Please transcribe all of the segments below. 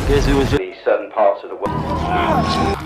Because it was just certain parts of the world.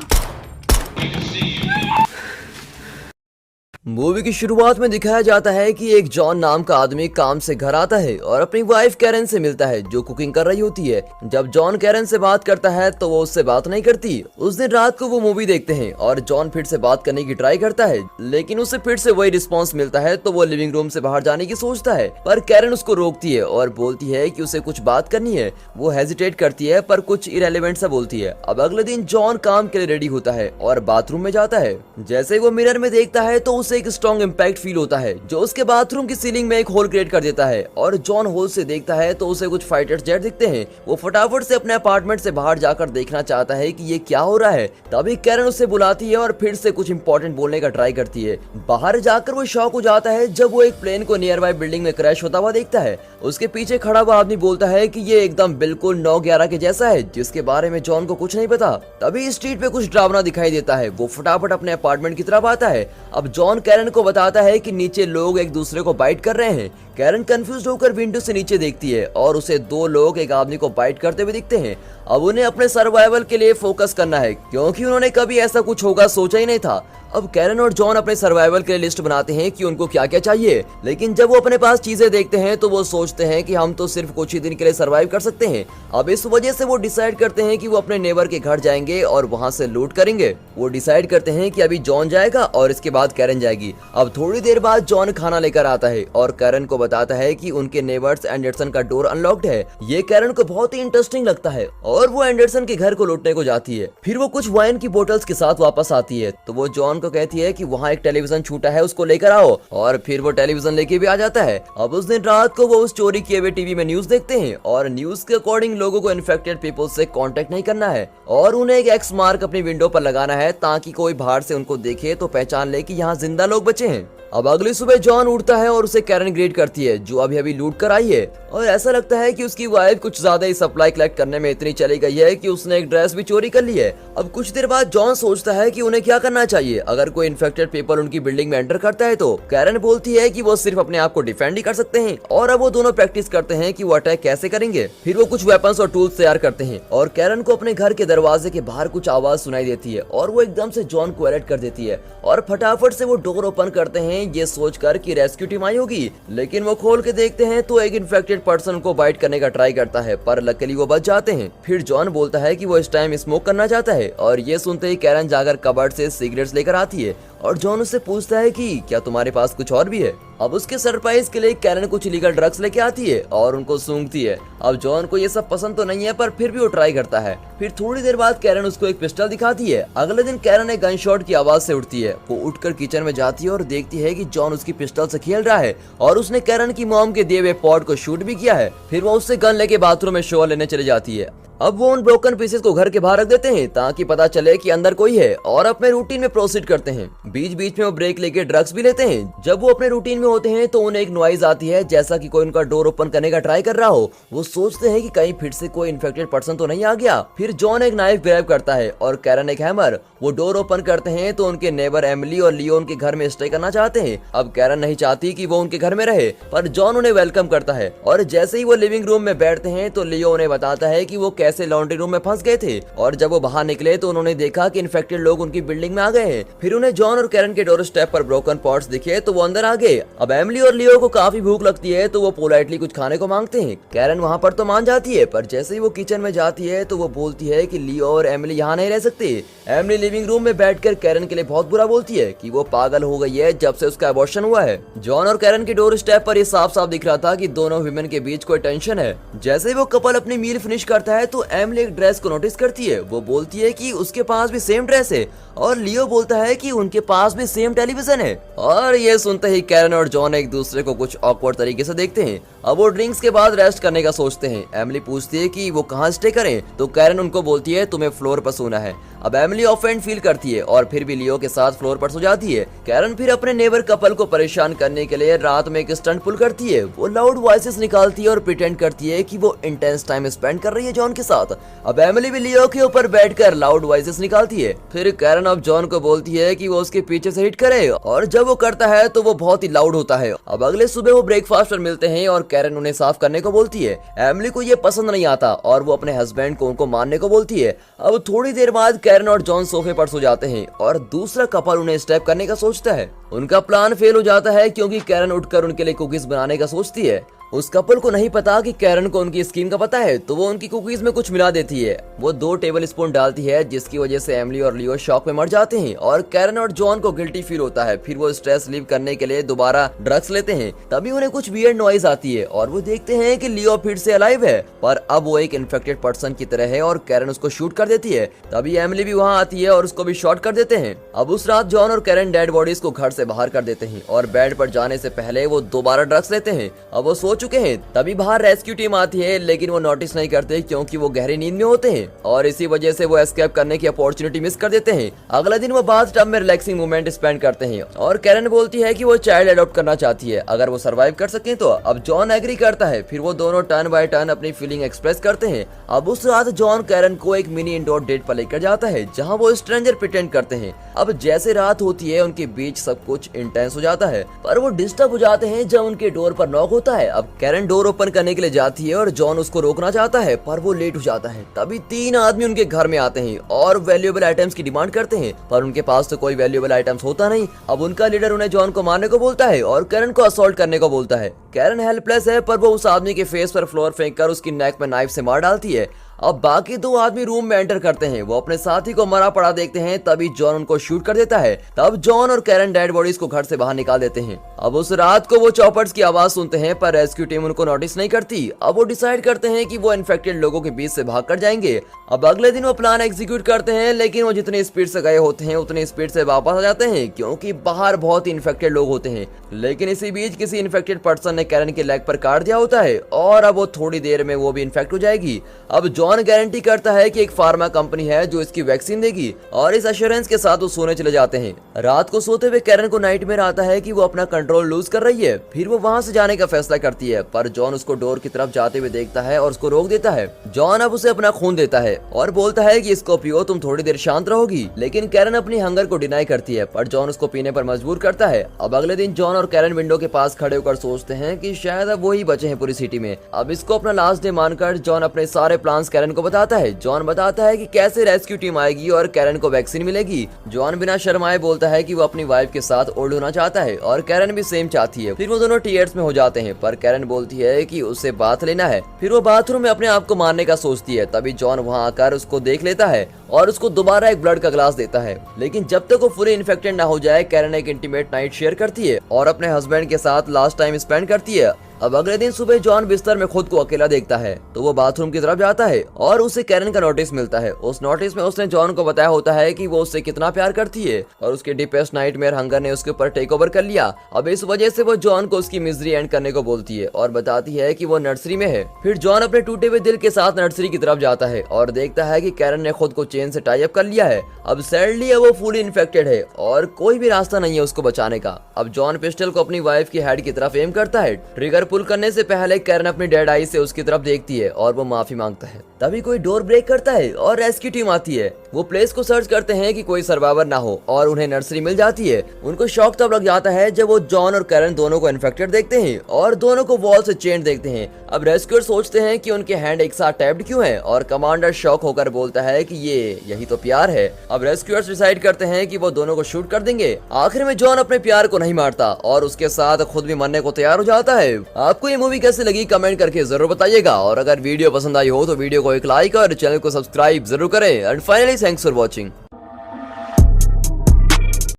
Movie की शुरुआत में दिखाया जाता है कि एक जॉन नाम का आदमी काम से घर आता है और अपनी वाइफ कैरन से मिलता है जो कुकिंग कर रही होती है। जब जॉन कैरन से बात करता है तो वो उससे बात नहीं करती। उस दिन रात को वो मूवी देखते हैं और जॉन फिर से बात करने की ट्राई करता है, लेकिन उसे फिर से वही रिस्पॉन्स मिलता है। तो वो लिविंग रूम से बाहर जाने की सोचता है, पर कैरन उसको रोकती है और बोलती है कि उसे कुछ बात करनी है। वो हेजिटेट करती है पर कुछ इरेलीवेंट सा बोलती है। अब अगले दिन जॉन काम के लिए रेडी होता है और बाथरूम में जाता है। जैसे वो मिरर में देखता है तो एक स्ट्रॉन्ग इंपैक्ट फील होता है जो उसके बाथरूम की सीलिंग में एक होल क्रिएट कर देता है। और जॉन होल से देखता है तो उसे कुछ फाइटर जेट दिखते हैं। वो फटाफट से अपने अपार्टमेंट से बाहर जाकर देखना चाहता है कि ये क्या हो रहा है। तभी कैरन उसे बुलाती है और फिर से कुछ इंपॉर्टेंट बोलने का ट्राई करती है। बाहर जाकर वो शॉक हो जाता है जब वो एक प्लेन को नियर बाय बिल्डिंग में क्रैश होता हुआ देखता है। उसके पीछे खड़ा हुआ आदमी बोलता है कि ये एकदम बिल्कुल 9/11 के जैसा है, जिसके बारे में जॉन को कुछ नहीं पता। तभी स्ट्रीट पे कुछ ड्रामा दिखाई देता है। वो फटाफट अपने अपार्टमेंट की तरफ आता है। अब जॉन कैरन को बताता है कि नीचे लोग एक दूसरे को बाइट कर रहे हैं। कैरन कंफ्यूज होकर विंडो से नीचे देखती है और उसे 2 लोग एक आदमी को बाइट करते हुए दिखते हैं। अब उन्हें अपने सर्वाइवल के लिए फोकस करना है क्योंकि उन्होंने कभी ऐसा कुछ होगा सोचा ही नहीं था। अब कैरन और जॉन अपने सर्वाइवल के लिए लिस्ट बनाते हैं कि उनको क्या क्या चाहिए, लेकिन जब वो अपने पास चीजें देखते हैं तो वो सोचते हैं कि हम तो सिर्फ कुछ ही दिन के लिए सर्वाइव कर सकते हैं। अब इस वजह से वो डिसाइड करते हैं कि वो अपने नेबर के घर जाएंगे और वहां से लूट करेंगे। वो डिसाइड करते हैं कि अभी जॉन जाएगा और इसके बाद कैरन जाएगी। अब थोड़ी देर बाद जॉन खाना लेकर आता है और कैरन को बताता है कि उनके नेबर्स एंडरसन का डोर अनलॉक्ड है। ये कैरन को बहुत ही इंटरेस्टिंग लगता है और वो एंडरसन के घर को लूटने को जाती है। फिर वो कुछ वाइन की बोतल्स के साथ वापस आती है तो वो जॉन को कहती है कि वहाँ एक टेलीविजन छूटा है, उसको लेकर आओ। और फिर वो टेलीविजन लेके भी आ जाता है। अब उस दिन रात को वो उस चोरी किए हुए टीवी में न्यूज देखते हैं और न्यूज के अकॉर्डिंग लोगों को इन्फेक्टेड पीपल से कांटेक्ट नहीं करना है और उन्हें एक एक्स मार्क अपनी विंडो पर लगाना है ताकि कोई बाहर से उनको देखे तो पहचान ले कि यहाँ जिंदा लोग बचे हैं। अब अगली सुबह जॉन उठता है और उसे कैरन ग्रीट करती है जो अभी अभी लूट कर आई है और ऐसा लगता है कि उसकी वाइफ कुछ ज्यादा ही सप्लाई कलेक्ट करने में इतनी चली गई है कि उसने एक ड्रेस भी चोरी कर ली है। अब कुछ देर बाद जॉन सोचता है कि उन्हें क्या करना चाहिए अगर कोई इन्फेक्टेड पीपल उनकी बिल्डिंग में एंटर करता है। तो कैरन बोलती है कि वो सिर्फ अपने आप को डिफेंड ही कर सकते हैं और अब वो दोनों प्रैक्टिस करते हैं कि वो अटैक कैसे करेंगे। फिर वो कुछ वेपन्स और टूल्स तैयार करते हैं और कैरन को अपने घर के दरवाजे के बाहर कुछ आवाज सुनाई देती है और वो एकदम से जॉन को अलर्ट कर देती है और फटाफट से वो डोर ओपन करते हैं ये सोचकर कि रेस्क्यू टीम आई होगी। लेकिन वो खोल के देखते हैं तो एक इन्फेक्टेड पर्सन को बाइट करने का ट्राई करता है पर लकीली वो बच जाते हैं। फिर जॉन बोलता है कि वो इस टाइम स्मोक करना चाहता है और ये सुनते ही कैरन जाकर कबर्ड से सिगरेट्स लेकर आती है और जॉन उससे पूछता है कि क्या तुम्हारे पास कुछ और भी है। अब उसके सरप्राइज के लिए कैरन कुछ इलीगल ड्रग्स लेके आती है और उनको सूंघती है। अब जॉन को ये सब पसंद तो नहीं है पर फिर भी वो ट्राई करता है। फिर थोड़ी देर बाद कैरन उसको एक पिस्टल दिखाती है। अगले दिन कैरन एक गन शॉट की आवाज से उठती है। वो उठकर किचन में जाती है और देखती है कि जॉन उसकी पिस्टल से खेल रहा है और उसने कैरन की मॉम के दिए हुए पॉट को शूट भी किया है। फिर वो उससे गन लेके बाथरूम में शोर लेने चली जाती है। अब वो उन ब्रोकन पीसेस को घर के बाहर रख देते हैं ताकि पता चले कि अंदर कोई है और अपने रूटीन में प्रोसीड करते हैं। बीच बीच में वो ब्रेक लेके ड्रग्स भी लेते हैं। जब वो अपने रूटीन में होते हैं तो उन्हें एक नॉइज आती है जैसा कि कोई उनका डोर ओपन करने का ट्राई कर रहा हो। वो सोचते हैं कि कहीं फिर से कोई इन्फेक्टेड पर्सन तो नहीं आ गया। फिर जॉन एक नाइफ ग्रैब करता है और कैरन एक हैमर। वो डोर ओपन करते हैं तो उनके नेबर एमिली और लियो उनके घर में स्टे करना चाहते हैं। अब कैरन नहीं चाहती कि वो उनके घर में रहे पर जॉन उन्हें वेलकम करता है और जैसे ही वो लिविंग रूम में बैठते हैं तो लियो उन्हें बताता है कि वो कैसे लॉन्ड्री रूम में फंस गए थे और जब वो बाहर निकले तो उन्होंने देखा कि इन्फेक्टेड लोग उनकी बिल्डिंग में आ गए हैं। फिर उन्हें जॉन और कैरन के डोर स्टेप पर ब्रोकन पॉट्स दिखे तो वो अंदर आ गए। अब एमिली और लियो को काफी भूख लगती है तो वो पोलाइटली कुछ खाने को मांगते हैं। कैरन वहाँ पर तो मान जाती है पर जैसे ही वो किचन में जाती है तो वो बोलती है कि लियो और एमिली यहाँ नहीं रह सकते। एमिली लिविंग रूम में बैठकर कैरन के लिए बहुत बुरा बोलती है कि वो पागल हो गई है जब से उसका अबॉर्शन हुआ है। जॉन और कैरन के डोर स्टेप पर ये साफ साफ दिख रहा था कि दोनों विमेन के बीच कोई टेंशन है। जैसे ही वो कपल अपनी मील फिनिश करता है तो एमिली एक ड्रेस को नोटिस करती है। वो बोलती है कि उसके पास भी सेम ड्रेस है और लियो बोलता है कि उनके पास भी सेम टेलीविजन है। और ये सुनते ही कैरन और जॉन एक दूसरे को कुछ ऑकवर्ड तरीके से देखते हैं। अब वो ड्रिंक्स के बाद रेस्ट करने का सोचते हैं। एमिली पूछती है कि वो कहाँ स्टे करें तो कैरन उनको बोलती है तुम्हें फ्लोर पर सोना है। अब एमिली ऑफेंड फील करती है और फिर भी लियो के साथ फ्लोर पर सो जाती है। कैरन फिर अपने नेबर कपल को परेशान करने के लिए रात में एक स्टंट पुल करती है। वो लाउड वॉइसेस निकालती है और प्रिटेंड करती है कि वो इंटेंस टाइम स्पेंड कर रही है जॉन के साथ। अब एमिली भी लियो के ऊपर बैठकर लाउड वॉइसेस निकालती है। फिर कैरन अब जॉन को बोलती है कि वो उसके पीछे से हिट करे और जब वो करता है तो वो बहुत ही लाउड होता है। अब अगले सुबह वो ब्रेकफास्ट पर मिलते हैं और कैरन उन्हें साफ करने को बोलती है। एमिली को ये पसंद नहीं आता और वो अपने हस्बैंड को उनको मारने को बोलती है। अब थोड़ी देर बाद कैरन और जॉन सोफे पर सो जाते हैं और दूसरा कपल उन्हें स्टेप करने का सोचता है। उनका प्लान फेल हो जाता है क्योंकि कैरन उठकर उनके लिए कुकीज बनाने का सोचती है। उस कपल को नहीं पता कि कैरन को उनकी स्कीम का पता है, तो वो उनकी कुकीज में कुछ मिला देती है। वो 2 टेबल स्पून डालती है जिसकी वजह से एमिली और लियो शॉक में मर जाते हैं और कैरन और जॉन को गिल्टी फील होता है। फिर वो स्ट्रेस लीव करने के लिए दोबारा ड्रग्स लेते हैं। तभी उन्हें कुछ वियर्ड नॉइज आती है और वो देखते हैं कि लियो फिर से अलाइव है, पर अब वो एक इन्फेक्टेड पर्सन की तरह है और कैरन उसको शूट कर देती है। तभी एमिली भी वहाँ आती है और उसको भी शॉट कर देते हैं। अब उस रात जॉन और कैरन डेड बॉडीज को घर से बाहर कर देते हैं और बेड पर जाने से पहले वो दोबारा ड्रग्स लेते हैं। अब वो सो चुके हैं। तभी बाहर रेस्क्यू टीम आती है, लेकिन वो नोटिस नहीं करते क्योंकि वो गहरी नींद में होते हैं और इसी वजह से वो एस्केप करने की अपॉर्चुनिटी मिस कर देते हैं। अगला दिन वो बाथ टब में रिलैक्सिंग मोमेंट स्पेंड करते हैं और कैरन बोलती है कि वो चाइल्ड अडॉप्ट करना चाहती है अगर वो सर्वाइव कर सके तो। अब जॉन एग्री करता है। फिर वो दोनों टर्न बाय टर्न अपनी फीलिंग एक्सप्रेस करते हैं। अब उस रात जॉन कैरन को एक मिनी इंडोर डेट पर लेकर जाता है जहाँ वो स्ट्रेंजर प्रिटेंड करते हैं। अब जैसे रात होती है उनके बीच सब कुछ इंटेंस हो जाता है, पर वो डिस्टर्ब हो जाते हैं जब उनके डोर पर नॉक होता है। अब कैरन डोर ओपन करने के लिए जाती है और जॉन उसको रोकना चाहता है, पर वो लेट हो जाता है। तभी 3 आदमी उनके घर में आते हैं और वैल्यूएबल आइटम्स की डिमांड करते हैं, पर उनके पास तो कोई वैल्यूएबल आइटम्स होता नहीं। अब उनका लीडर उन्हें जॉन को मारने को बोलता है और कैरन को असॉल्ट करने को बोलता है। कैरन हेल्पलेस है, पर वो उस आदमी के फेस पर फ्लोर फेंककर उसकी नेक में नाइफ से मार डालती है। अब बाकी 2 आदमी रूम में एंटर करते हैं। वो अपने साथी को मरा पड़ा देखते हैं, तभी जॉन उनको शूट कर देता है। तब जॉन और कैरन डेड बॉडीज को घर से बाहर निकाल देते हैं। अब उस रात को वो चॉपर्स की आवाज सुनते हैं, पर रेस्क्यू टीम उनको नोटिस नहीं करती। अब वो डिसाइड करते हैं कि वो इन्फेक्टेड लोगों के बीच से भाग कर जाएंगे। अब अगले दिन वो प्लान एग्जीक्यूट करते हैं, लेकिन वो जितनी स्पीड से गए होते हैं उतनी स्पीड से वापस आ जाते हैं क्योंकि बाहर बहुत ही इन्फेक्टेड लोग होते हैं। लेकिन इसी बीच किसी इन्फेक्टेड पर्सन ने कैरन के लेग पर काट दिया होता है और अब वो थोड़ी देर में वो भी इन्फेक्ट हो जाएगी। अब जॉन गारंटी करता है कि एक फार्मा कंपनी है जो इसकी वैक्सीन देगी और इस एश्योरेंस के साथ वो सोने चले जाते हैं। रात को सोते हुए कैरन को नाइटमेयर आता है कि वो अपना कंट्रोल लूज कर रही है। फिर वो वहाँ से जाने का फैसला करती है, पर जॉन उसको डोर की तरफ जाते हुए देखता है और उसको रोक देता है। जॉन अब उसे अपना खून देता है और बोलता है कि इसको पियो, तुम थोड़ी देर शांत रहोगी। लेकिन कैरन अपनी हंगर को डिनाई करती है, पर जॉन उसको पीने पर मजबूर करता है। अब अगले दिन जॉन और कैरन विंडो के पास खड़े होकर सोचते हैं कि शायद अब वो ही बचे हैं पूरी सिटी में। अब इसको अपना लास्ट डे मानकर जॉन अपने सारे प्लान्स कैरन को बताता है। जॉन बताता है कि कैसे रेस्क्यू टीम आएगी और कैरन को वैक्सीन मिलेगी। जॉन बिना शर्माए बोलता है कि वो अपनी वाइफ के साथ ओल्ड होना चाहता है और कैरन भी सेम चाहती है। फिर वो दोनों टीयर्स में हो जाते हैं, पर कैरन बोलती है कि उसे बाथ लेना है। फिर वो बाथरूम में अपने आप को मारने का सोचती है। तभी जॉन वहाँ आकर उसको देख लेता है और उसको दोबारा एक ब्लड का ग्लास देता है। लेकिन जब तक वो फुली इन्फेक्टेड ना हो जाए, कैरन एक इंटीमेट नाइट शेयर करती है और अपने हस्बैंड के साथ लास्ट टाइम स्पेंड करती है। अब अगले दिन सुबह जॉन बिस्तर में खुद को अकेला देखता है, तो वो बाथरूम की तरफ जाता है और उसे कैरन का नोटिस मिलता है। उस नोटिस में उसने जॉन को बताया होता है कि वो उससे कितना प्यार करती है और उसके डीपेस्ट नाइटमेयर हंगर ने उसके ऊपर टेक ओवर कर लिया। अब इस वजह से वो जॉन को उसकी मिजरी एंड करने को बोलती है और बताती है कि वो नर्सरी में है। फिर जॉन अपने टूटे हुए दिल के साथ नर्सरी की तरफ जाता है और देखता है कि कैरन ने खुद को चेन से टाई अप कर लिया है। अब सैडली वो फुली इन्फेक्टेड है और कोई भी रास्ता नहीं है उसको बचाने का। अब जॉन पिस्टल को अपनी वाइफ की हेड की तरफ एम करता है। ट्रिगर पुल करने से पहले कैरन अपनी डेड आई से उसकी तरफ देखती है और वो माफी मांगता है। तभी कोई डोर ब्रेक करता है और रेस्क्यू टीम आती है। वो प्लेस को सर्च करते हैं कि कोई सर्वाइवर ना हो और उन्हें नर्सरी मिल जाती है। उनको शॉक तब लग जाता है जब वो जॉन और कैरन दोनों को इन्फेक्टेड देखते हैं और दोनों को वॉल से चेन देखते हैं। अब रेस्क्यूअर सोचते हैं कि उनके हैंड एक साथ टैप्ड क्यों हैं और कमांडर शॉक होकर बोलता है कि यही तो प्यार है। अब रेस्क्यूअर्स डिसाइड करते हैं कि वो दोनों को शूट कर देंगे। आखिर में जॉन अपने प्यार को नहीं मारता और उसके साथ खुद भी मरने को तैयार हो जाता है। आपको ये मूवी कैसे लगी कमेंट करके जरूर बताइएगा और अगर वीडियो पसंद आई हो तो वीडियो को एक लाइक और चैनल को सब्सक्राइब जरूर करें। And finally thanks for watching.